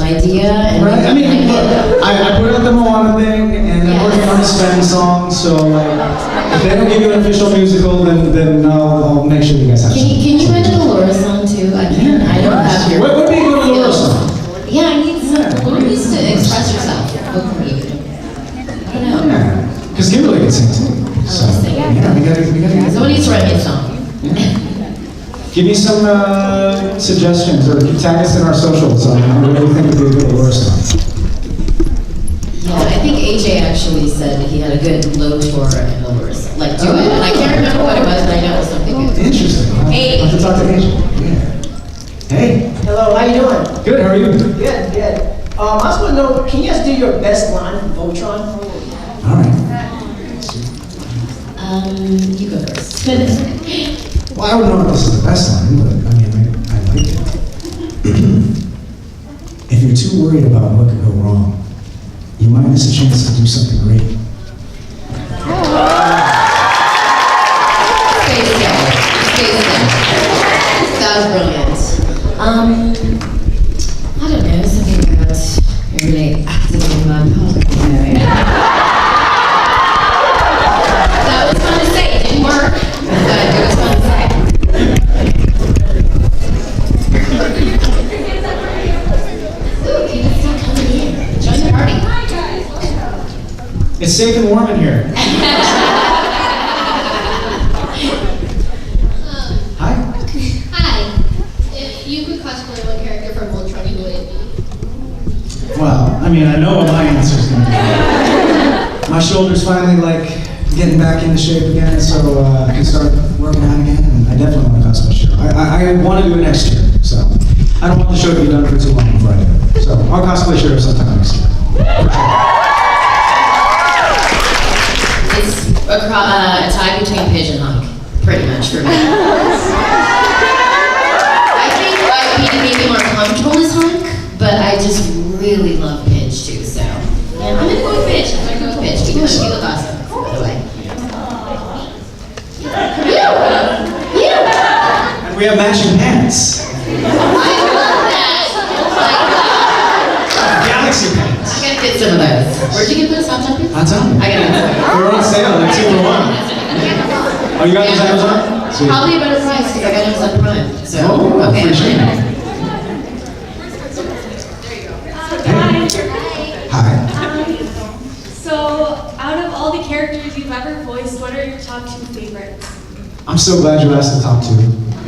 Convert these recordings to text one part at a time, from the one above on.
idea. And right? I mean, look, I put out the Moana thing, and I'm working on the Spanish song, so like, if they don't give you an official musical, then I'll make sure you guys have something. Can you write a Laura song too? I don't have your... What would be a good Laura song? Yeah, I need some... Laura needs to express herself. I don't know. Yeah, because Kimberly can sing too. So, yeah, we gotta Someone needs to write me a song. Yeah. Give me some suggestions, or tag us in our socials on what do you think would be a good Laura song. Yeah, I think AJ actually said he had a good low tour and a Laura song. Like, do it. And I can't remember what it was, but I know it was something good. Interesting. Hey. I'll have to talk to AJ. Yeah. Hey. Hello, how you doing? Good, how are you? Good, good. I just want to know, can you guys do your best line from Voltron? All right. You go first. Well, I don't know if this is the best line, but I mean, I like it. If you're too worried about what could go wrong, you might miss a chance to do something great. That was brilliant. I don't know, something about you're really actively about That was fun to say. It didn't work, but it was fun to say. Ooh, people still coming in. Join the party. It's safe and warm in here. Hi. Hi. If you could cosplay one character from Voltron, who would it be? Well, I mean, I know what my answer is going to be. My shoulder's finally like getting back into shape again, so I can start working out again, and I definitely want to cosplay Shiro. I want to do it next year, so I don't want the show to be done for too long before I do it. So I'll cosplay Shiro sometime next year. It's a tie between Pidge and Hunk, pretty much for me. I think I'd be maybe more comfortable as Hunk, but I just really love Pidge too, so. Yeah, I'm gonna go with Pidge. I'm gonna go with Pidge because you look awesome, by the way. You! And we have matching pants. I love that! Galaxy pants. I gotta get some of those. Where'd you get those? Hot Topics? Hot Topics. I gotta get some. They're on sale, they're 2 for 1. Oh, you got those Amazon? Sweet. Probably a better price because I got Amazon Prime. So, Oh, okay. appreciate it. Hi. So, out of all the characters you've ever voiced, what are your top 2 favorites? I'm so glad you asked the top 2.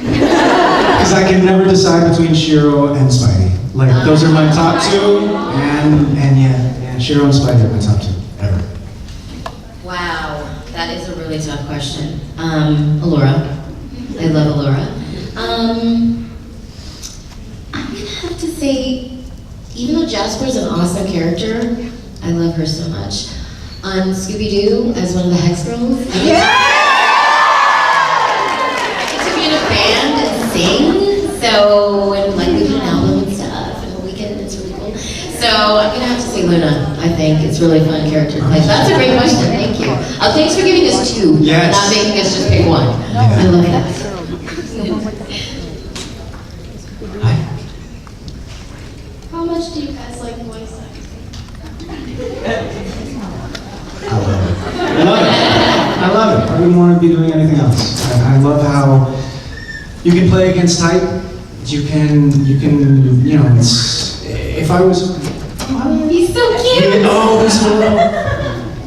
Because I can never decide between Shiro and Spidey. Like, those are my top 2, and yeah, Shiro and Spidey are my top 2, ever. Wow, that is a really tough question. Allura. I love Allura. I'm gonna have to say, even though Jasper's an awesome character, I love her so much. On Scooby-Doo, as one of the Hex Girls, I get to be in a band and sing, so, and like we did an album and stuff, and the weekend, it's really cool. So I'm gonna have to say Luna. I think it's really fun character to play. That's a great question, thank you. Thanks for giving us 2, Yes. not making us just pick 1. Yeah. I love that. Hi. How much do you guys like voice acting? I love it. I love it. I love it. I wouldn't want to be doing anything else. I love how you can play against type. You can, you know, it's, if I was, He's so cute! oh, he's so little.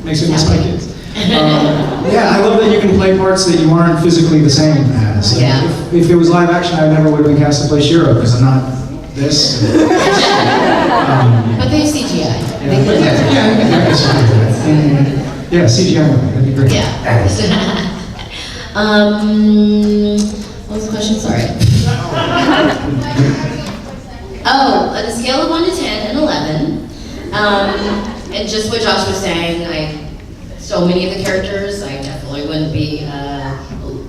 Makes me miss my kids. Yeah, I love that you can play parts that you aren't physically the same as. Like, Yeah. if it was live action, I never would have been cast to play Shiro, because I'm not this. But they have CGI. Yeah, yeah, CGI movie, that'd be great. Yeah. What was the question? Sorry. Oh, on a scale of 1 to 10 and 11, and just what Josh was saying, so many of the characters, I definitely wouldn't be,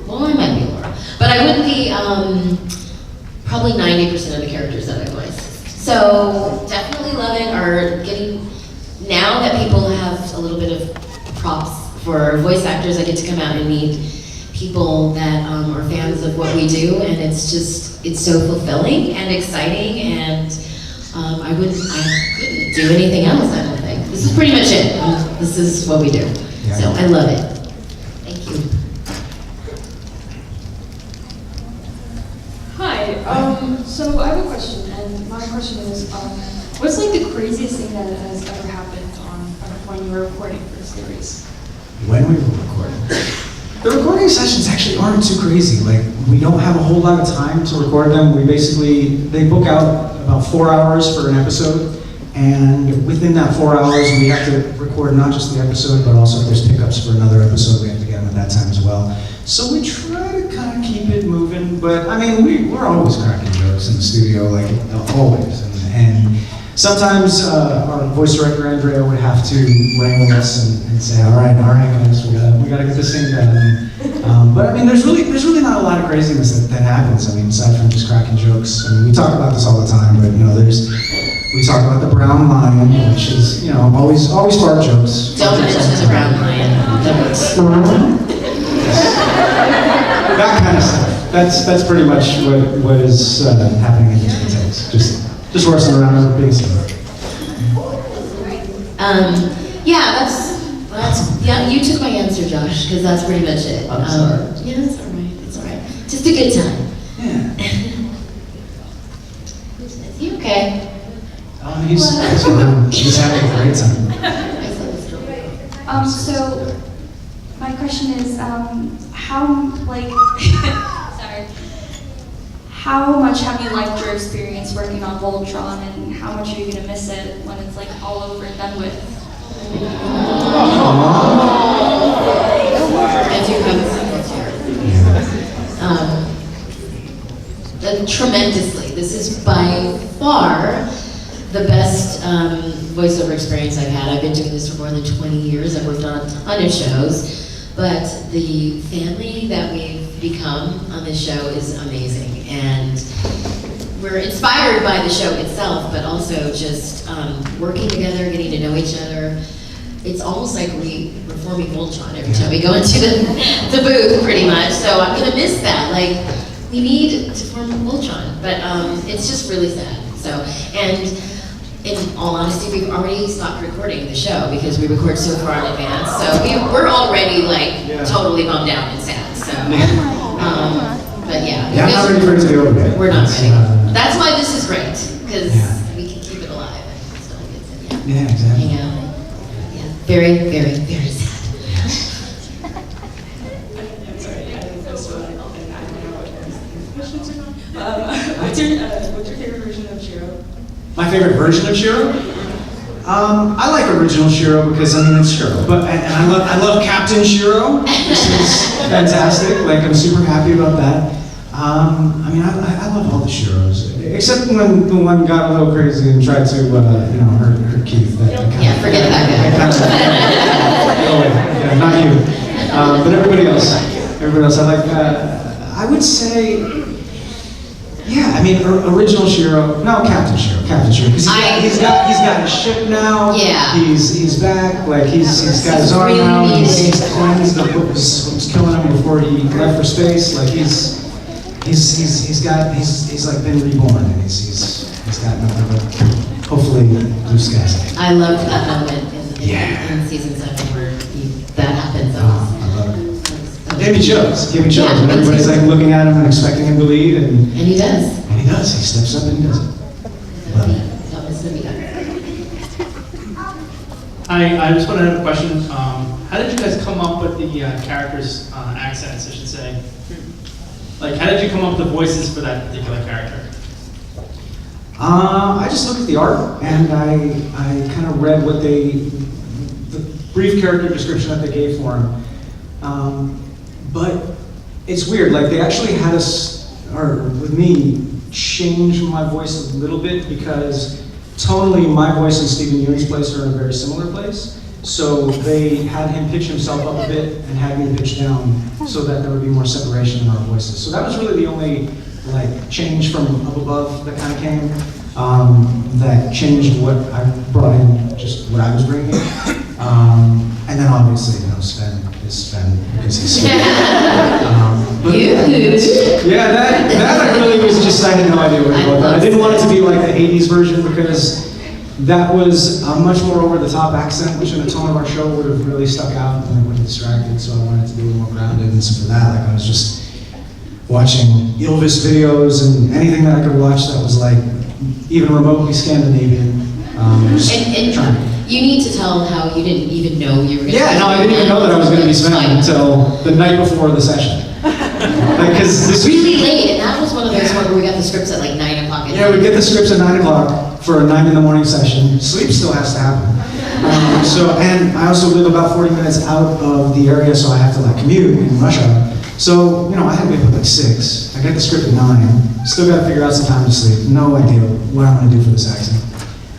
well, I might be Laura, but I wouldn't be, probably 90% of the characters that I voiced. So definitely love it, or getting, now that people have a little bit of props for voice actors, I get to come out and meet people that are fans of what we do, and it's just, it's so fulfilling and exciting, and I couldn't do anything else, I don't think. This is pretty much it. This is what we do. Yeah. So I love it. Thank you. Hi, so I have a question, and my question is, what's like the craziest thing that has ever happened when you were recording for the series? When we were recording. The recording sessions actually aren't too crazy. Like, we don't have a whole lot of time to record them. They book out about 4 hours for an episode, and within that 4 hours, we have to record not just the episode, but also if there's pickups for another episode, we have to get them at that time as well. So we try to kind of keep it moving, but I mean, we're always cracking jokes in the studio, like always. And sometimes our voice director Andrea would have to wrangle us and say, all right, guys, we gotta get this thing done. But I mean, there's really not a lot of craziness that happens. I mean, aside from just cracking jokes. I mean, we talk about this all the time, but we talk about the brown lion, which is always fart jokes. Don't mention the brown lion. That kind of stuff. That's pretty much what is happening in these takes. Just horsing around over being silly. Yeah, you took my answer, Josh, because that's pretty much it. I'm sorry. Yeah, it's all right. It's all right. Just a good time. Yeah. Is he okay? Oh, he's having a great time. So my question is, how much have you liked your experience working on Voltron, and how much are you gonna miss it when it's like all over and done with? I do have a second here. Tremendously. This is by far the best voiceover experience I've had. I've been doing this for more than 20 years. I've worked on a ton of shows. But the family that we've become on this show is amazing. And we're inspired by the show itself, but also just working together, getting to know each other. It's almost like we're forming Voltron every time we go into the booth, pretty much. So I'm gonna miss that. Like, we need to form Voltron, but it's just really sad. So, and in all honesty, we've already stopped recording the show because we record so far in advance. So we're already like totally bummed out and sad. So, but yeah. Yeah, I'm not ready for it to be over yet. We're not ready. That's why this is great, because we can keep it alive and still get to exactly. hang out. Yeah, very, very, very sad. What's your favorite version of Shiro? My favorite version of Shiro? I like original Shiro because I mean it's Shiro, but and I love Captain Shiro. This is fantastic. Like I'm super happy about that. I mean I love all the Shiros except when the one got a little crazy and tried to hurt Keith. Yeah, forget that guy. Not you. But everybody else I like. I would say. Yeah, I mean, original Shiro. No, Captain Shiro, because he's got his ship now. Yeah. He's back. Like he's got his arm really now. needed. He's cleansed of what was killing him before he left for space. Like he's like been reborn, and he's got nothing but hopefully blue skies. I loved that moment in season 7 where that happens. I love it. Gave me chills. When everybody's like looking at him and expecting him to lead, and he does. And he does. He steps up and he does it. Don't miss the meetup. I just want to have a question. How did you guys come up with the characters' accents, I should say? Like, how did you come up with the voices for that particular character? I just looked at the art and I kind of read the brief character description that they gave for him. But it's weird, like they actually had us, or with me, change my voice a little bit because tonally my voice and Stephen Ewan's place are in a very similar place. So they had him pitch himself up a bit and had me pitch down so that there would be more separation in our voices. So that was really the only change from up above that kind of came, that changed what I brought in, just what I was bringing. And then obviously, Sven is Sven because he's Sven. Huge. Yeah, that I really was just, I had no idea what it was. I didn't want it to be like the 80s version because that was a much more over-the-top accent, which in the tone of our show would have really stuck out and it would have distracted, so I wanted it to be a little more grounded. And so for that, like I was just watching Elvis videos and anything that I could watch that was like even remotely Scandinavian. And you need to tell how you didn't even know you were going to Yeah, no, I didn't even know that I was going to be Sven until the night before the session. Because this really late, and that was one of those ones where we got the scripts at like 9 o'clock. Yeah, we get the scripts at 9 o'clock for a 9 in the morning session. Sleep still has to happen. And I also live about 40 minutes out of the area, so I have to like commute in rush hour. So, you know, I had to be up at like 6. I got the script at 9. Still got to figure out some time to sleep. No idea what I'm going to do for this accent.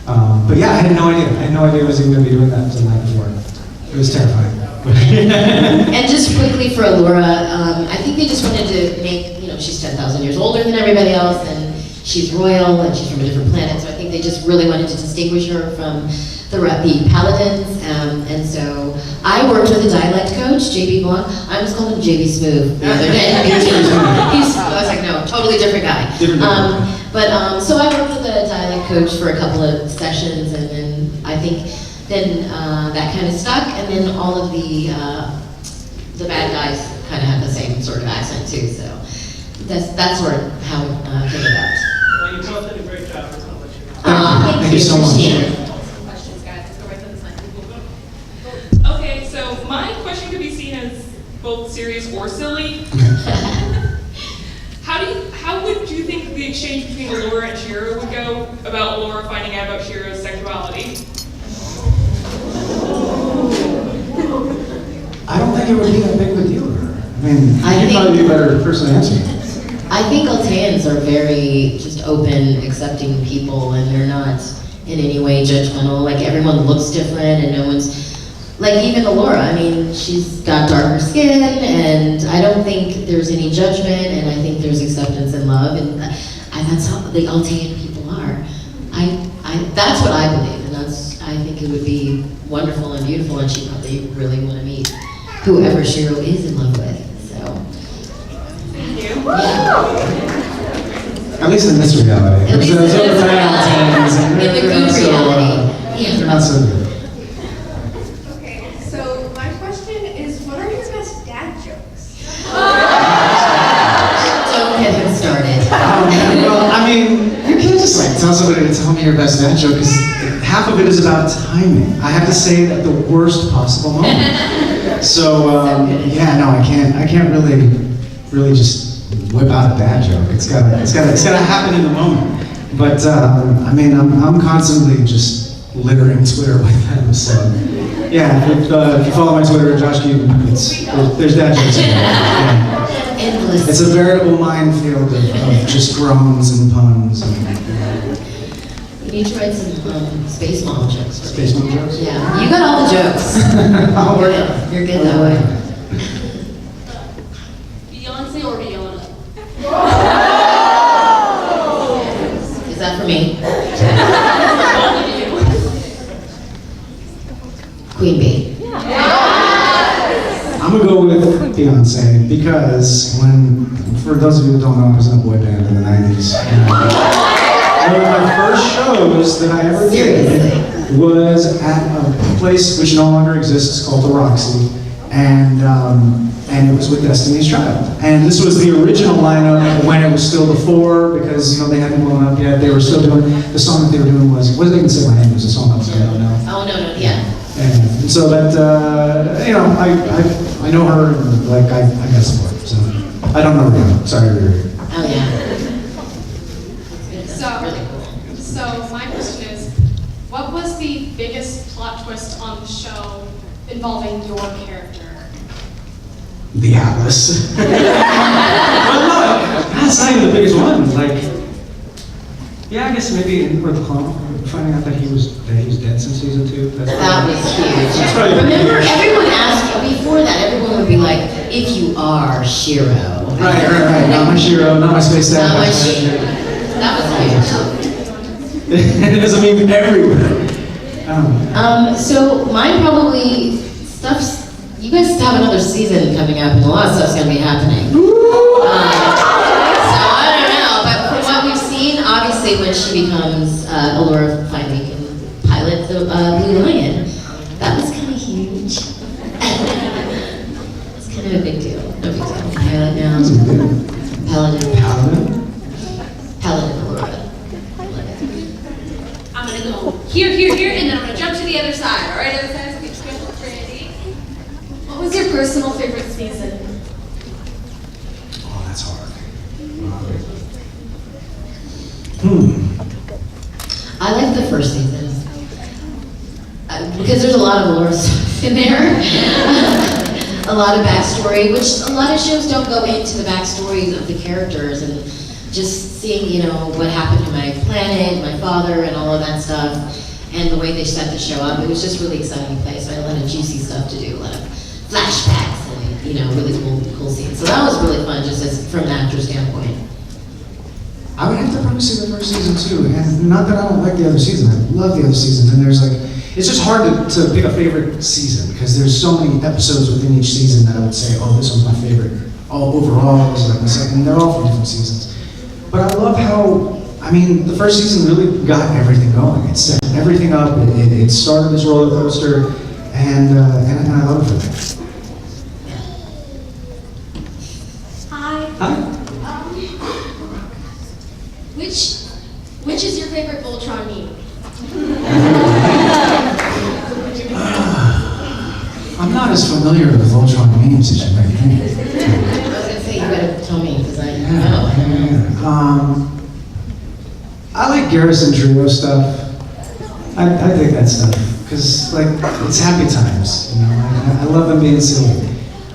But yeah, I had no idea. I had no idea I was even going to be doing that until the night before. It was terrifying. And just quickly for Allura, I think they just wanted to make, you know, she's 10,000 years older than everybody else, and she's royal, and she's from a different planet, so I think they just really wanted to distinguish her from the Rapi Paladins, and so I worked with a dialect coach, JB Blanc. I almost called him JB Smooth the other day. I was like, no, totally different guy. So I worked with a dialect coach for a couple of sessions, and then I think that kind of stuck, and then all of the bad guys kind of have the same sort of accent too, so that's sort of how it came about. Well, you both did a great job. Thank you so much. Questions, guys. Let's go right to the side. Okay, so my question could be seen as both serious or silly. How would you think the exchange between Allura and Shiro would go about Allura finding out about Shiro's sexuality? I don't think it would be that big of a deal to her. I mean, you'd probably be a better person to answer that. I think Alteans are very just open, accepting people, and they're not in any way judgmental. Like everyone looks different, and no one's like even Allura. I mean, she's got darker skin, and I don't think there's any judgment, and I think there's acceptance and love, and that's how the Altean people are. That's what I believe, and I think it would be wonderful and beautiful, and she'd probably really want to meet whoever Shiro is in love with. So. Yeah. At least in this reality. At least in this reality. In the good reality. Yeah. They're not so good. Okay, so my question is, what are your best dad jokes? Don't get him started. Well, I mean, you can't just like tell somebody to tell me your best dad joke because half of it is about timing. I have to say it at the worst possible moment. So yeah, no, I can't really just whip out a dad joke. It's gotta happen in the moment. But I mean, I'm constantly just littering Twitter with them. So yeah, if you follow my Twitter, Josh Keaton, there's dad jokes in there. Yeah. Endless. It's a veritable minefield of just groans and puns. You need to write some Space Mom jokes for me. Space Mom jokes? Yeah, you got all the jokes. I'll work on it. You're good that way. Beyonce or Rihanna? Is that for me? Queen Bee. I'm gonna go with Beyonce because for those of you who don't know, I was in a boy band in the 90s. One of my first shows that I ever did was at a place which no longer exists called the Roxy, and it was with Destiny's Child. And this was the original lineup when it was still the Four, because they hadn't blown up yet. They were still doing the song that they were doing was, what did they even say my name was? A song called I Don't Know. Oh no, yeah. And so that I know her, and like I got support. So I don't know Rihanna. Sorry, Riri. Oh yeah. So, Really cool. so my question is, what was the biggest plot twist on the show involving your character? The Atlas. Well, no, that's not even the biggest one. Like, yeah, I guess maybe or the clone. Finding out that he was dead since season 2. That was huge. That's probably Remember, huge. everyone asked, before that, everyone would be like, if you are Shiro. Right. Not my Shiro, not my space dad. Not my Shiro. That was huge. It doesn't mean everywhere. So mine probably, you guys have another season coming up and a lot of stuff's gonna be happening. So I don't know, but from what we've seen, obviously when she becomes Allura finally can pilot the Blue Lion, that was kind of huge. It's kind of a big deal. No big deal. Pilot now. Paladin. Paladin Allura. I'm gonna go here, and then I'm gonna jump to the other side. All right, other side, so get your ready. What was your personal favorite season? Oh, that's hard. I like the first season. Because there's a lot of lore stuff in there. A lot of backstory, which a lot of shows don't go into the backstories of the characters, and just seeing, you know, what happened to my planet, my father, and all of that stuff, and the way they set the show up, it was just really exciting place. I had a lot of juicy stuff to do, a lot of flashbacks, and, you know, really cool scenes. So that was really fun, just as from an actor standpoint. I would have to probably say the first season too, and not that I don't like the other season, I love the other season, and there's like, it's just hard to pick a favorite season, because there's so many episodes within each season that I would say, oh, this one's my favorite. All overall, this is like my second, and they're all from different seasons. But I love how, I mean, the first season really got everything going. It set everything up, it started this roller coaster, and I love it for that. Hi. Hi. Which is your favorite Voltron meme? I'm not as familiar with Voltron memes as you might think. I was gonna say, you gotta tell me, because I know. Yeah. I like Garrison Trio stuff. I dig that stuff, because like, it's happy times, you know, I love them being silly.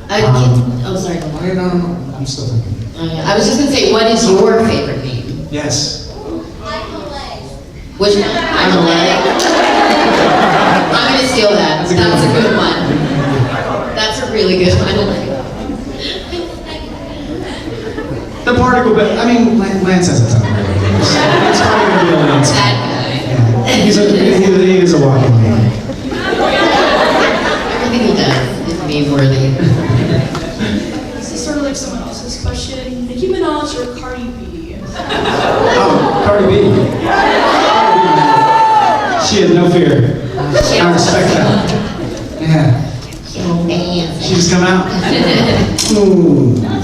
Oh, sorry. I don't, I'm still thinking. I was just gonna say, what is your favorite meme? Yes. Which one? I'm a leg. I'm gonna steal that. That's a good one. That's a really good one. The particle, but I mean, Lance has a ton of really good ones. It's probably gonna be a Lance. That guy. Yeah. He is a walking meme. Everything he does is meme worthy. This is sort of like someone else's question. Nicki Minaj or Cardi B? Oh, Cardi B. She had no fear. I respect that. Yeah. She just come out. Ooh. Yeah,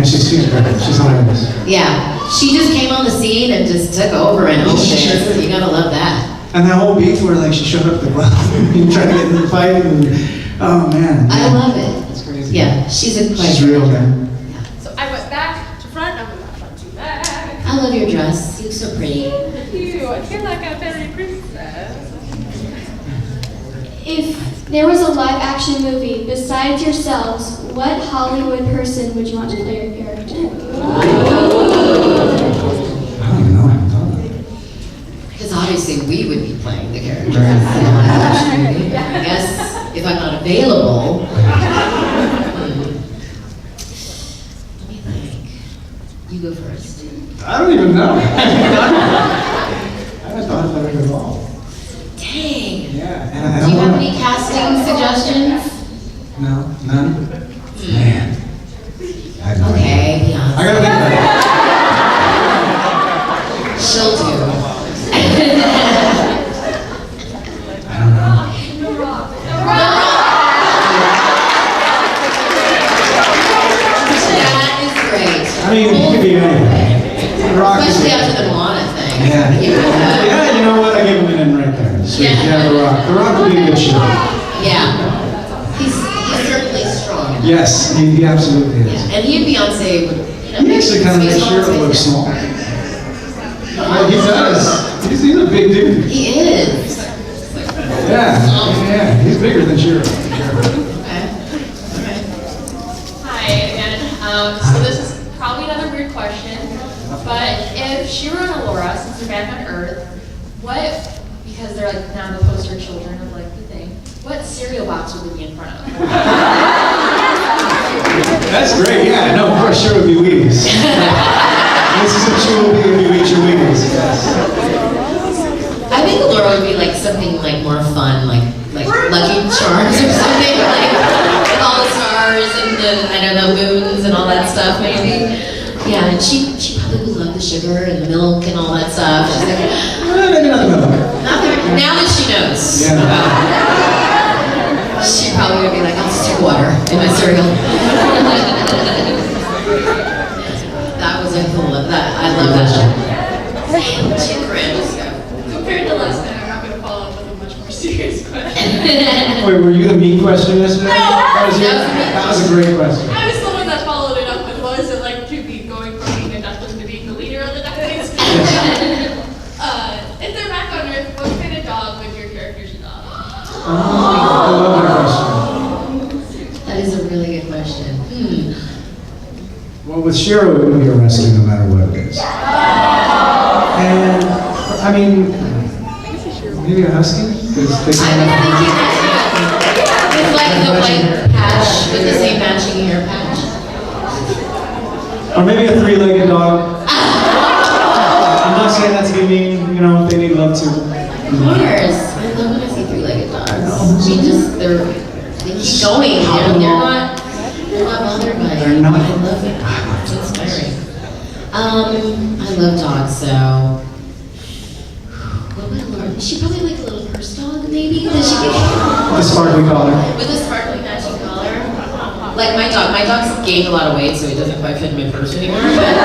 she's great. She's hilarious. Yeah, she just came on the scene and just took over and owned it. You gotta love that. And that whole beef where like she showed up at the club and tried to get in the fight, and oh man. I love it. It's crazy. Yeah, she's a She's real, man. So I went back to front, I went back to back. I love your dress. You look so pretty. Thank you. I feel like a fairy princess. If there was a live action movie besides yourselves, what Hollywood person would you want to play your character? I don't even know. I haven't thought about it. Because obviously we would be playing the character. Right. I guess if I'm not available. Let me think. You go first. I don't even know. I haven't thought about it at all. Dang. Yeah. And I Do you don't have know. any casting suggestions? No, none. Man. I have no idea. Okay, Beyonce. I gotta think about it. She'll do. I don't know. That is great. I mean, it could be anything. Rock is Especially good. after the Moana thing. Yeah. Yeah, you know what? I give him an in right there. So, yeah, The Rock. The Rock would be a good show. Yeah. He's certainly strong. Yes, he absolutely is. Yeah. And he and Beyonce would, you know, He actually kind of makes space sure on it looks space. small. He does. He's a big dude. He is. Yeah, he's bigger than Shiro. Okay. Hi again. So this is probably another weird question, but if Shiro and Allura, since they're back on Earth, what, because they're like now the poster children of like the thing, what cereal box would they be in front of? That's great, yeah. No, of course, Shiro would be Wheaties. This is what you will be if you eat your Wheaties. Yes. I think Allura would be like something like more fun, like Lucky Charms or something, like with all the stars and the moons and all that stuff, maybe. Yeah, and she probably would love the sugar and the milk and all that stuff. She's like, Maybe not the milk. now that she knows. Yeah. She probably would be like, I'll just take water in my cereal. That was a cool, I love that show. She cringed, so. Compared to last night, I'm not gonna follow up with a much more serious question. Wait, were you the mean question yesterday? That was a great question. I was the one that followed it up with what is it like to be going from being a duckling to being the leader of the ducklings? If they're back on Earth, what kind of dog would your characters adopt? I love that question. That is a really good question. Well, with Shiro, it would be a rescue no matter what it is. And, I mean, maybe a husky? I was thinking that with like the white patch, with the same matching hair patch. Or maybe a three-legged dog. I'm not saying that to be mean, you know, they need love too. Of course. I love when I see three-legged dogs. I mean, they keep going, you know, they're not bothered by it. They're not. I love it. It's inspiring. I love dogs, so. What would Laura? She probably like a little purse dog, maybe? Does she The sparkly collar. with a sparkly matching collar? Like my dog's gained a lot of weight, so he doesn't quite fit in my purse anymore, but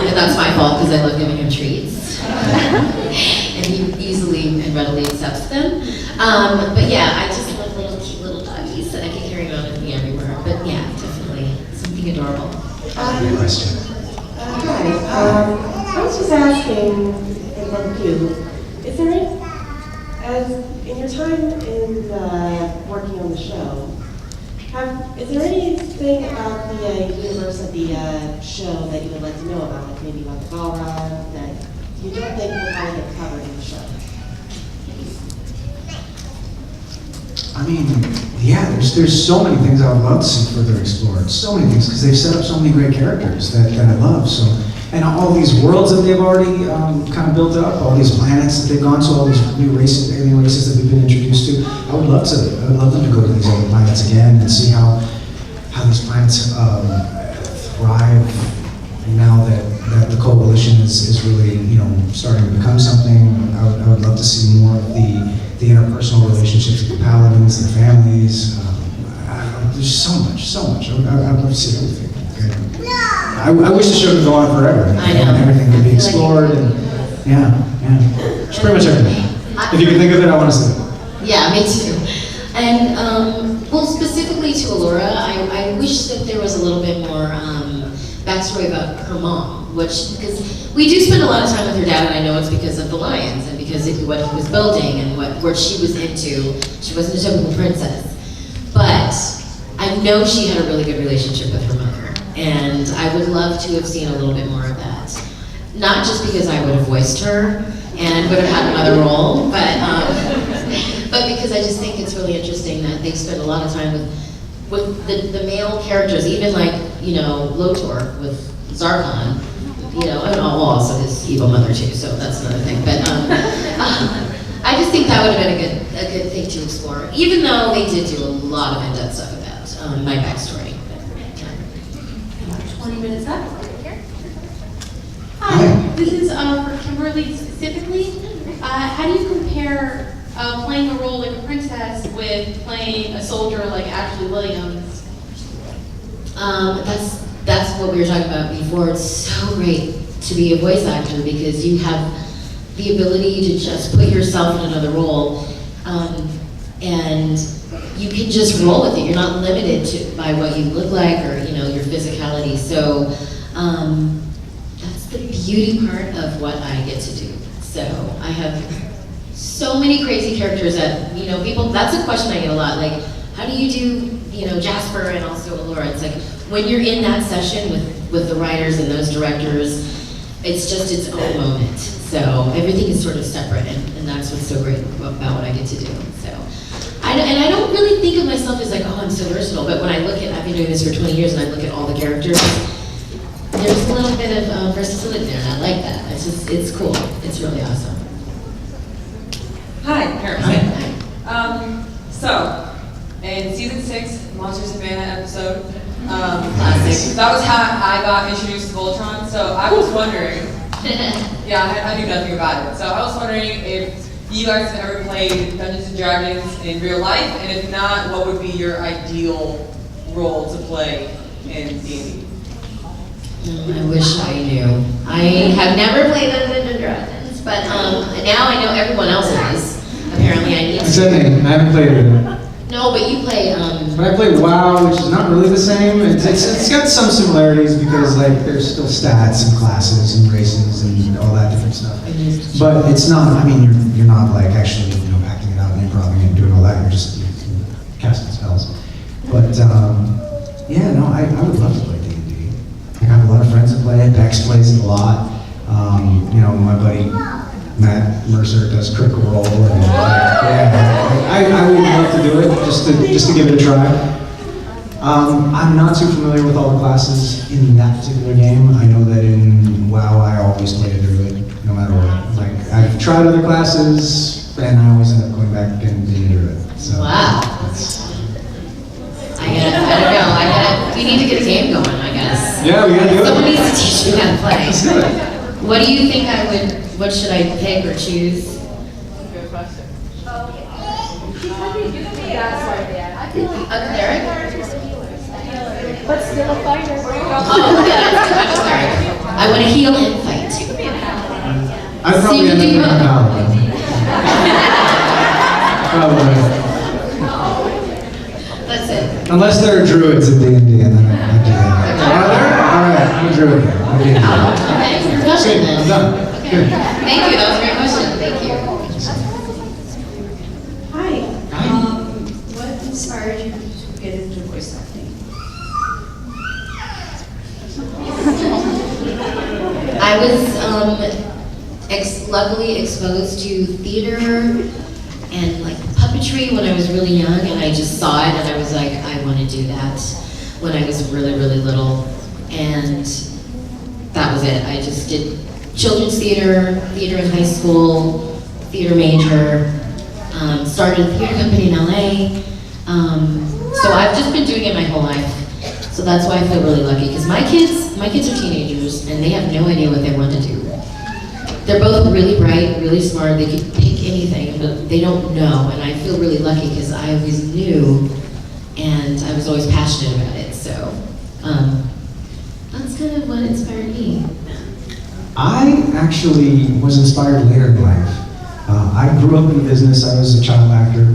and that's my fault because I love giving him treats. And he easily and readily accepts them. But yeah, I just love little cute little doggies that I can carry around with me everywhere. But yeah, definitely something adorable. Good question. Hi. I was just asking, and thank you, is there any, as in your time in working on the show, is there anything about the universe of the show that you would like to know about, like maybe about the Voltron, that you don't think will kind of get covered in the show? I mean, yeah, there's so many things I would love to see further explored. So many things, because they've set up so many great characters that I love. So, and all these worlds that they've already kind of built up, all these planets that they've gone to, all these new races, alien races that we've been introduced to. I would love them to go to these other planets again and see how these planets thrive now that the coalition is really, you know, starting to become something. I would love to see more of the interpersonal relationships with the paladins, the families. There's so much. I'd love to see everything. Okay. I wish the show could go on forever. I know. Everything could be explored, and yeah. It's pretty much everything. If you can think of it, I want to see it. Yeah, me too. And well, specifically to Allura, I wish that there was a little bit more backstory about her mom, because we do spend a lot of time with her dad, and I know it's because of the lions and because of what he was building and what she was into. She wasn't a typical princess, but I know she had a really good relationship with her mother, and I would love to have seen a little bit more of that. Not just because I would have voiced her and would have had another role, but because I just think it's really interesting that they spend a lot of time with the male characters, even like, you know, Lotor with Zarkon, you know, and also his evil mother too, so that's another thing. But I just think that would have been a good thing to explore, even though they did do a lot of in-depth stuff about my backstory. 20 minutes up. Hi, this is for Kimberly specifically. How do you compare playing a role like a princess with playing a soldier like Ashley Williams? That's what we were talking about before. It's so great to be a voice actor because you have the ability to just put yourself in another role, and you can just roll with it. You're not limited by what you look like or, you know, your physicality. So that's the beauty part of what I get to do. So I have so many crazy characters that, you know, people, that's a question I get a lot. Like, how do you do, you know, Jasper and also Allura? It's like, when you're in that session with the writers and those directors, it's just its own moment. So everything is sort of separate, and that's what's so great about what I get to do. So, and I don't really think of myself as like, oh, I'm so versatile, but when I look at, I've been doing this for 20 years, and I look at all the characters, there's a little bit of versatility there, and I like that. It's cool. It's really awesome. Hi, Paris. Hi. So, in season 6, Monsters Savannah episode. That was how I got introduced to Voltron. So I was wondering, I knew nothing about it. So I was wondering if you guys have ever played Dungeons and Dragons in real life, and if not, what would be your ideal role to play in D&D? I wish I knew. I have never played Dungeons and Dragons, but now I know everyone else has. Apparently I need to. Except I haven't played it. No, but you play, But I play WoW, which is not really the same. It's got some similarities because like there's still stats and classes and races and all that different stuff. But it's not, I mean, you're not like actually, acting it out and improvising and doing all that. You're just casting spells. But yeah, no, I would love to play D&D. I have a lot of friends that play it. Dex plays it a lot. My buddy Matt Mercer does Critical Role, and I would love to do it just to give it a try. I'm not too familiar with all the classes in that particular game. I know that in WoW I always play a druid, no matter what. Like I've tried other classes, and I always end up going back and being a druid. So, wow. I don't know. We need to get a game going, I guess. Yeah, we gotta do it. Someone needs to teach me how to play. Let's do it. What do you think I would? What should I pick or choose? Good question. But still a fighter. Oh, yeah, I'm sorry. I want to heal and fight. I'd probably end up being a paladin. Probably. That's it. Unless there are druids in D&D, and then I do that. Are there? All right, I'm a druid. Okay, your question then. I'm done. Okay. Thank you. That was a great question. Thank you. Hi. What inspired you to get into voice acting? I was luckily exposed to theater and like puppetry when I was really young, and I just saw it and I was like, I want to do that when I was really, really little. And that was it. I just did children's theater in high school, theater major, started a theater company in LA. So I've just been doing it my whole life. So that's why I feel really lucky, because my kids are teenagers and they have no idea what they want to do. They're both really bright, really smart, they could pick anything, but they don't know, and I feel really lucky because I always knew and I was always passionate about it, so that's kind of what inspired me. I actually was inspired later in life. I grew up in the business. I was a child actor.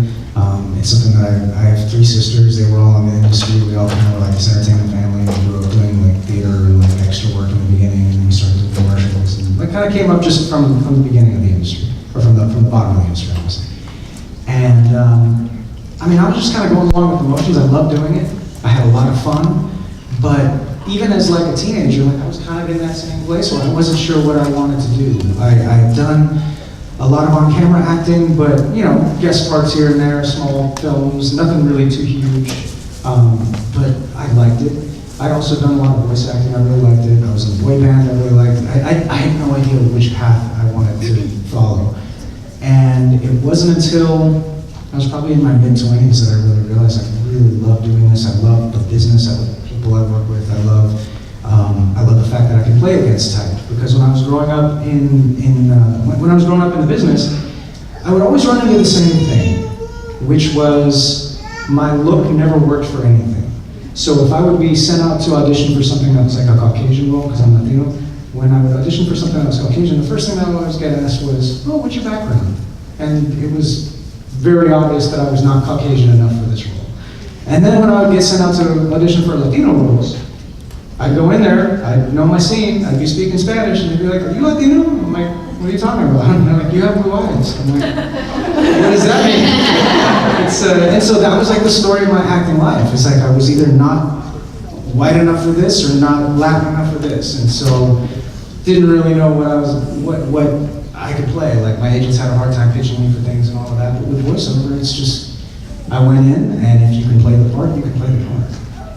It's something that I have 3 sisters. They were all in the industry. We all kind of were like this entertainment family. We grew up doing like theater and like extra work in the beginning, and then we started doing commercials. And that kind of came up just from the beginning of the industry, or from the bottom of the industry, I would say. And I mean, I was just kind of going along with the motions. I loved doing it. I had a lot of fun, but even as like a teenager, like I was kind of in that same place where I wasn't sure what I wanted to do. I've done a lot of on-camera acting, but guest parts here and there, small films, nothing really too huge. But I liked it. I'd also done a lot of voice acting. I really liked it. I was in a boy band. I really liked it. I had no idea which path I wanted to follow. And it wasn't until I was probably in my mid-20s that I really realized I really love doing this. I love the business. I love the people I work with. I love the fact that I can play against type. Because when I was growing up when I was growing up in the business, I would always run into the same thing, which was my look never worked for anything. So if I would be sent out to audition for something that was like a Caucasian role, because I'm Latino, when I would audition for something that was Caucasian, the first thing I would always get asked was, "Oh, what's your background?" And it was very obvious that I was not Caucasian enough for this role. And then when I would get sent out to audition for Latino roles, I'd go in there, I'd know my scene, I'd be speaking Spanish, and they'd be like, "Are you Latino?" I'm like, "What are you talking about?" And they're like, "You have blue eyes." I'm like, "What does that mean?" And so that was like the story of my acting life. It's like I was either not white enough for this or not Latin enough for this. And so didn't really know what I could play. Like my agents had a hard time pitching me for things and all of that. But with voiceover, it's just, I went in, and if you can play the part, you can play the part.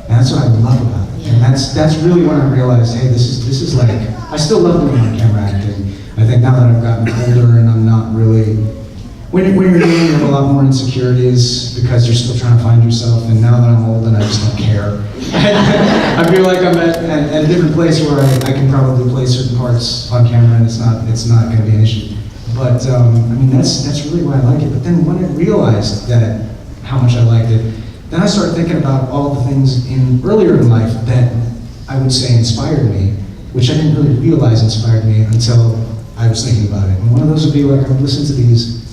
And that's what I love about it. And that's really when I realized, hey, this is like, I still love doing on-camera acting. I think now that I've gotten older and I'm not really, when you're young, you have a lot more insecurities because you're still trying to find yourself. And now that I'm old and I just don't care, I feel like I'm at a different place where I can probably play certain parts on camera, and it's not going to be an issue. But I mean, that's really why I like it. But then when I realized that how much I liked it, then I started thinking about all the things earlier in life that I would say inspired me, which I didn't really realize inspired me until I was thinking about it. And one of those would be like, I would listen to these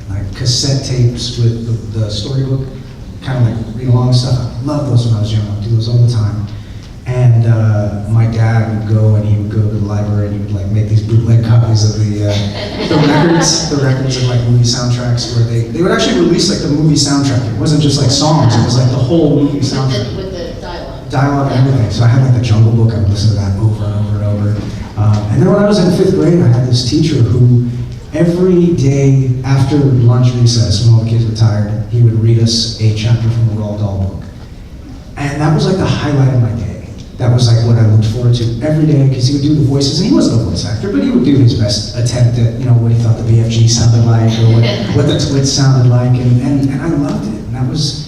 like cassette tapes with the storybook, kind of like read-along stuff. I loved those when I was young. I would do those all the time. And my dad would go and he would go to the library and he would like make these bootleg copies of the records of like movie soundtracks where they would actually release like the movie soundtrack. It wasn't just like songs, it was like the whole movie soundtrack. With the dialogue. Dialogue and everything. So I had like the Jungle Book, I would listen to that over and over and over. And then when I was in 5th grade, I had this teacher who every day after lunch recess, when all the kids were tired, he would read us a chapter from the Roald Dahl book. And that was like the highlight of my day. That was like what I looked forward to every day, because he would do the voices, and he wasn't a voice actor, but he would do his best attempt at, what he thought the BFG sounded like, or what the Twits sounded like, and I loved it. And that was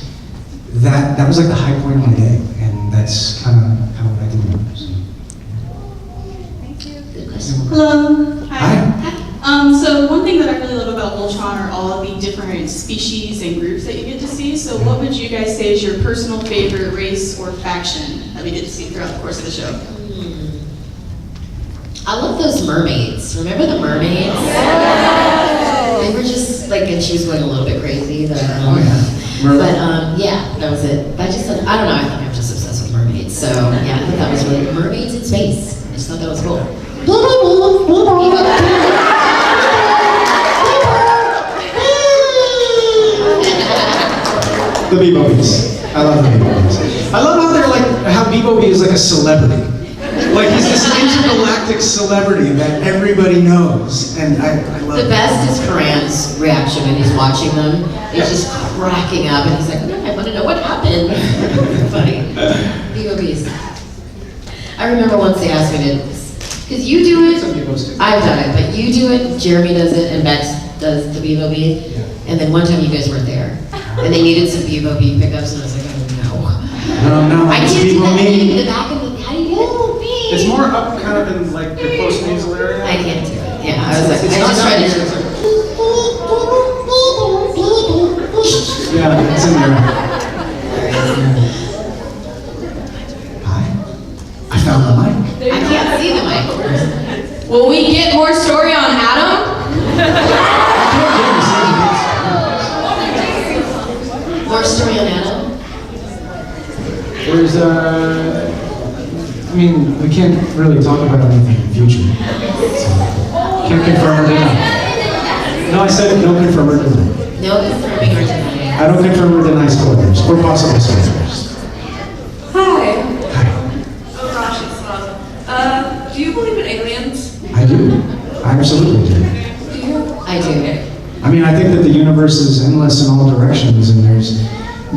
like the high point of my day, and that's kind of what I do. Thank you. Good question. Hello. Hi. So one thing that I really love about Voltron are all the different species and groups that you get to see. So what would you guys say is your personal favorite race or faction that we get to see throughout the course of the show? I love those mermaids. Remember the mermaids? They were just like, and she was going a little bit crazy. But yeah, that was it. I don't know, I think I'm just obsessed with mermaids. So yeah, I thought that was really, mermaids in space. I just thought that was cool. The Bebo-Bees. I love the Bebo-Bees. I love how they're like, how Bebo-Bee is like a celebrity. Like he's this intergalactic celebrity that everybody knows, and I love it. The best is Karan's reaction when he's watching them. He's just cracking up, and he's like, "No, I want to know what happened." Funny. Bebo-Bees. I remember once they asked me to, because you do it, Some people do. I've done it, but you do it, Jeremy does it, and Bex does the Bebo-Bee. And then one time you guys weren't there, and they needed some Bebo-Bee pickups, and I was like, oh no. No, I can't do that thing in Bebo-Bee. the back of the, how do you do it? It's more up kind of in like the close nasal area. I can't do it. Yeah, I was like, It's I not just down tried here, to. it's like- Yeah, it's in there. Hi. I found the mic. I can't see the mic. Will we get more story on Adam? More story on Adam? There's I mean, we can't really talk about anything in the future. So, can't confirm or deny. No, I said no confirm or deny. No confirming or denying. I don't confirm or deny spoilers, or possible spoilers. Hi. Hi. Oh gosh, it's fun. Do you believe in aliens? I do. I absolutely do. Do you? I do. I mean, I think that the universe is endless in all directions, and there's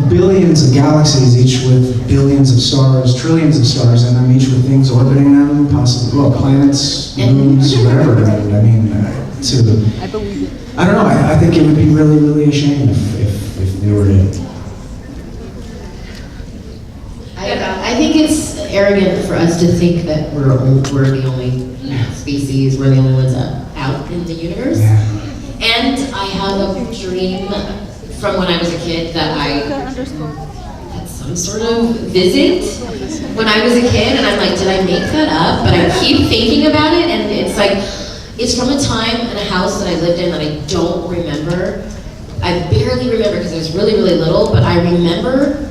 billions of galaxies, each with billions of stars, trillions of stars, and each with things orbiting them, possibly, well, planets, moons, whatever. And I mean, I believe it. I don't know. I think it would be really, really a shame if we were to. I think it's arrogant for us to think that we're the only species, we're the only ones out in the universe. Yeah. And I have a dream from when I was a kid that I had some sort of visit when I was a kid, and I'm like, did I make that up? But I keep thinking about it, and it's like, it's from a time in a house that I lived in that I don't remember. I barely remember because I was really, really little, but I remember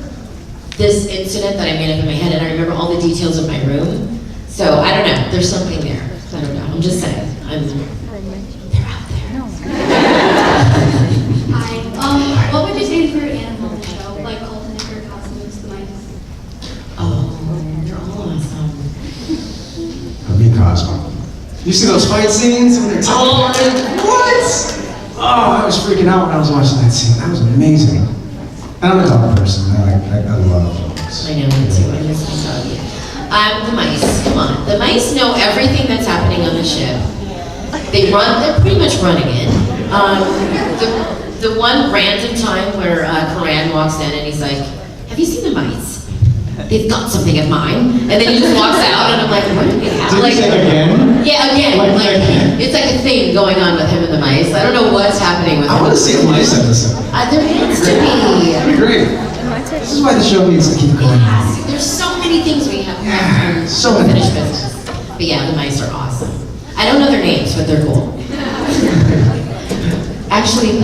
this incident that I made up in my head, and I remember all the details of my room. So I don't know, there's something there. I don't know, I'm just saying. They're out there. Hi. What would you say is your animal in the show? Like Colton, your costumes, the mice? Oh, they're all awesome. Me, Cosmo. You see those fight scenes when they're teleporting? What? Oh, I was freaking out when I was watching that scene. That was amazing. And I'm a dog person. I love dogs. I know, me too. I miss my dog. The mice, come on. The mice know everything that's happening on the ship. They're pretty much running it. The one random time where Karan walks in and he's like, "Have you seen the mice? They've got something of mine." And then he just walks out, and I'm like, "What do we have?" Did Like, you say again? yeah, again. Like, it's like a thing going on with him and the mice. I don't know what's happening with him. I want to see a mice episode. There needs to be. That'd be great. This is why the show needs to keep going. There's so many things we have so many. unfinished business. But yeah, the mice are awesome. I don't know their names, but they're cool. Actually,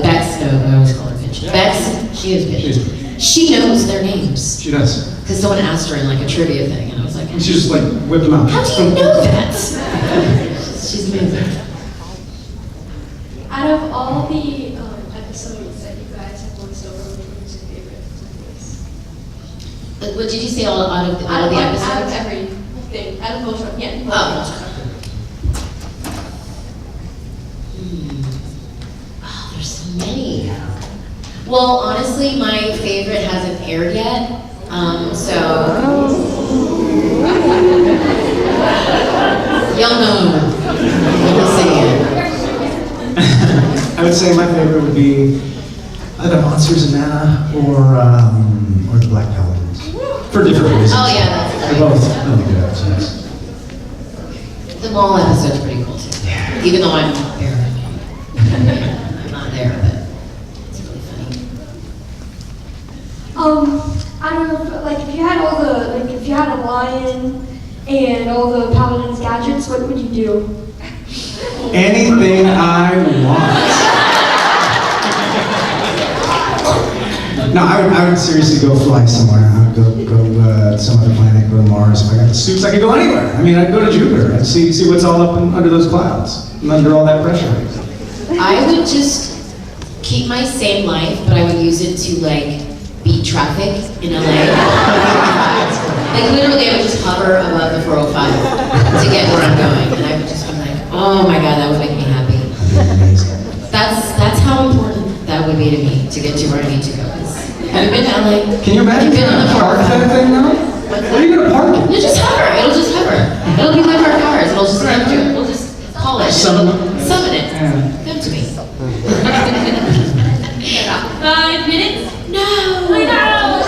Bex, no, I always call her Bitch. Bex, she is Bitch. She knows their names. She does. Because someone asked her in like a trivia thing, and I was like, She just like whipped them out. "How do you know that?" She's amazing. Out of all the episodes that you guys have voiced over, what's your favorite voice? What did you say? All out of the Out of episodes? everything, out of Voltron, yeah. Oh, oh, there's so many. Well, honestly, my favorite hasn't aired yet. Y'all know. We'll see. I would say my favorite would be either Monsters of Mana or the Black Paladins. For different reasons. Oh yeah, that's They're both really good episodes. The mall episode's pretty cool too. Yeah. Even though I'm not there. I'm not there, but it's really funny. I don't know, but, like if you had if you had a lion and all the paladin's gadgets, what would you do? Anything I want. No, I would seriously go fly somewhere. I would go to some other planet, go to Mars. If I got the suits, I could go anywhere. I mean, I'd go to Jupiter. I'd see what's all up under those clouds and under all that pressure. I would just keep my same life, but I would use it to like beat traffic in LA. Like literally, I would just hover above the 405 to get where I'm going, and I would just be like, "Oh my God, that would make me happy." That's how important that would be to me to get to where I need to go. Have you been to LA? Can you imagine been on the park that thing now? Where are you gonna park it? You just hover. It'll just hover. It'll be like our cars. It'll just come to it. We'll just call it. Summon it. Come to me. 5 minutes? No. I know.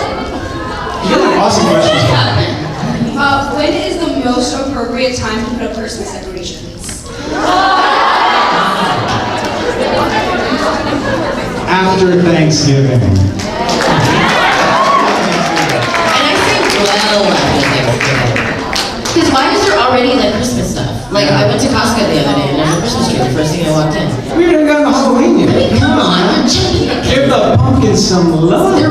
You got like awesome questions. When is the most appropriate time to put a person's decorations? After Thanksgiving. And I say well after Thanksgiving. Because why is there already like Christmas stuff? Like I went to Costco the other day and there's a Christmas tree the first thing I walked in. We haven't gotten to Halloween yet. I mean, come on, Give the pumpkins some love. they're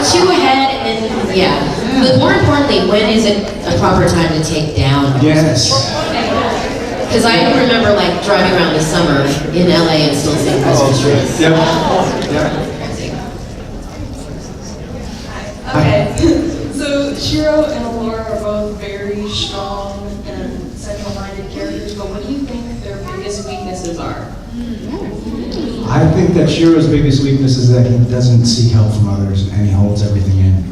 too ahead and yeah. But more importantly, when is it a proper time to take down? Yes. Because I remember like driving around this summer in LA and still seeing Christmas trees. Yep. Okay. So Shiro and Allura are both very strong and central-minded characters, but what do you think their biggest weaknesses are? I think that Shiro's biggest weakness is that he doesn't seek help from others and he holds everything in.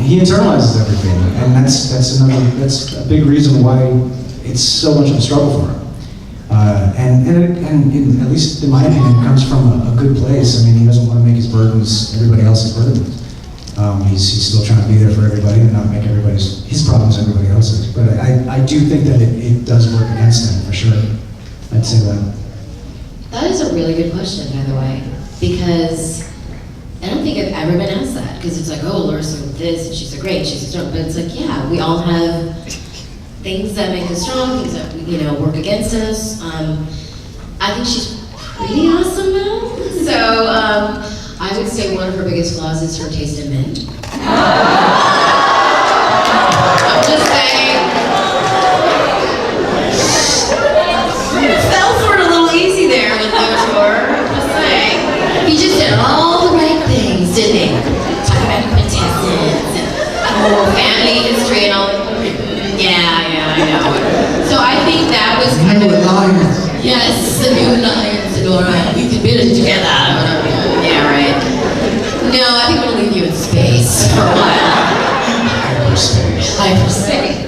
He internalizes everything, and that's a big reason why it's so much of a struggle for him. And at least in my opinion, it comes from a good place. I mean, he doesn't want to make his burdens everybody else's burdens. He's still trying to be there for everybody and not make his problems everybody else's. But I do think that it does work against him for sure. I'd say that. That is a really good question, by the way, because I don't think I've ever been asked that. Because it's like, oh, Laura's so this, and she's so great, she's so strong. But it's like, yeah, we all have things that make us strong, things that work against us. I think she's pretty awesome though. So I would say one of her biggest flaws is her taste in men. I'm just saying. Fell for it a little easy there with Voltron. I'm just saying. He just did all the right things, didn't he? Talk about quintessence and family history and all. Yeah, I know. So I think that was kind of yes, the new lions, Adora. You can build it together. Yeah, right. No, I think I'm gonna leave you in space for a while. Hyperspace.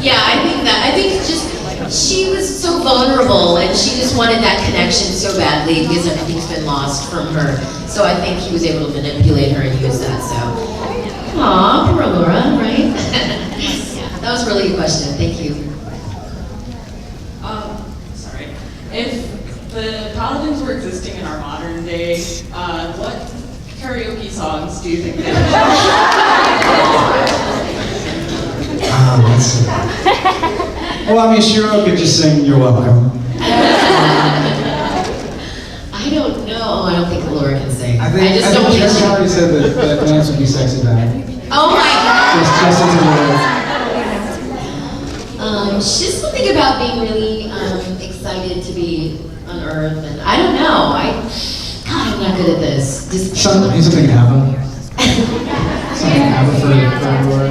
Yeah, I think just she was so vulnerable, and she just wanted that connection so badly because everything's been lost from her. So I think he was able to manipulate her and use that. So, aw, poor Laura, right? Yeah, that was really a good question. Thank you. Sorry. If the paladins were existing in our modern day, what karaoke songs do you think they would Let's see. Well, I mean, Shiro could just sing "You're Welcome." I don't know. I don't think Laura can sing. I think Jess already said that dance would be sexy back. Oh my God. Just into She's something about being really excited to be on Earth, and I don't know. God, I'm not good at this. something ABBA. Something ABBA for Laura.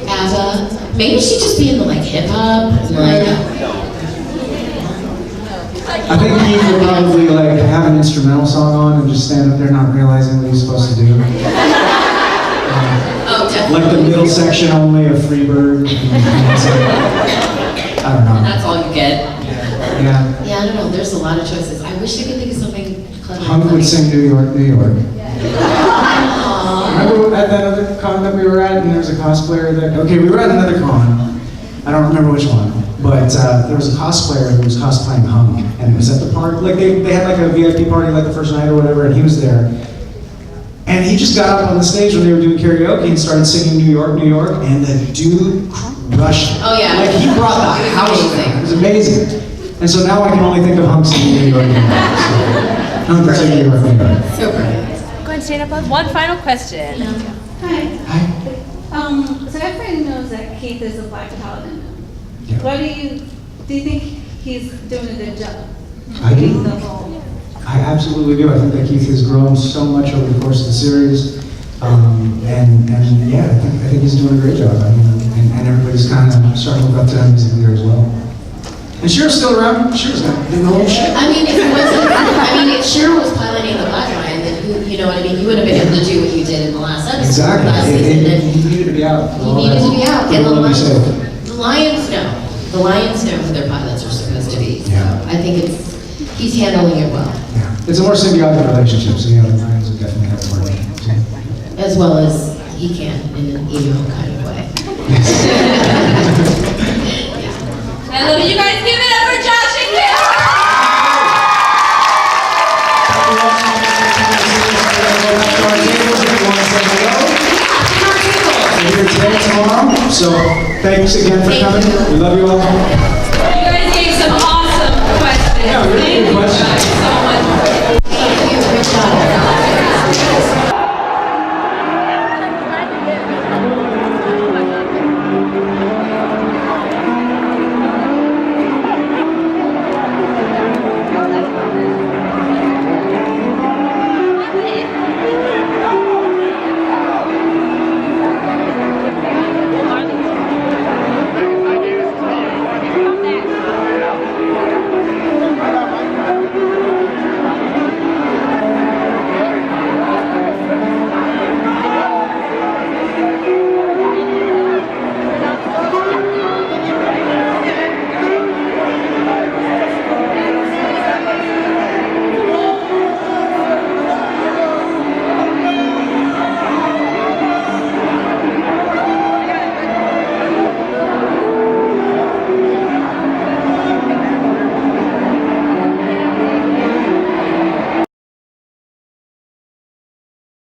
ABBA. Maybe she'd just be into like hip hop. Like, I think Keith would probably like have an instrumental song on and just stand up there not realizing what he's supposed to do. oh, definitely. Like the middle section only of Freebird. I don't know. And that's all you get. Yeah. Yeah, I don't know. There's a lot of choices. I wish I could think of something clever. Hunk would sing New York, New York. Remember at that other con that we were at, and there was a cosplayer that, okay, we were at another con, I don't remember which one, but there was a cosplayer who was cosplaying Hunk, and it was at the park, like they had like a VIP party like the first night or whatever, and he was there. And he just got up on the stage when they were doing karaoke and started singing New York, New York, and the dude crushed it. Oh yeah. Like he brought the house down. It was amazing. And so now I can only think of Hunk singing New York, New York. So, Hunk singing New York, New York. So brilliant. Go ahead and stand up. One final question. Hi. So everyone knows that Keith is a Black Paladin. Yeah. What do you think he's doing a good job? I do. The whole. I absolutely do. I think that Keith has grown so much over the course of the series, and yeah, I think he's doing a great job. I mean, and everybody's kind of starting to look up to him as a leader as well. And Shiro's still around. Shiro's got the whole shit. I mean, if Shiro was piloting the Black Lion, then you know what I mean? You would have been able to do what you did in the last episode. Exactly. Last season. He needed to be out. He needed to be out. And the Lions know. The Lions know who their pilots are supposed to be. So I think he's handling it well. Yeah. It's a more symbiotic relationship, so yeah, the Lions would definitely have to work. As well as he can in an emo kind of way. I love it. You guys give it up for Josh and Kim! We're here today, tomorrow, so thanks again for coming. We love you all.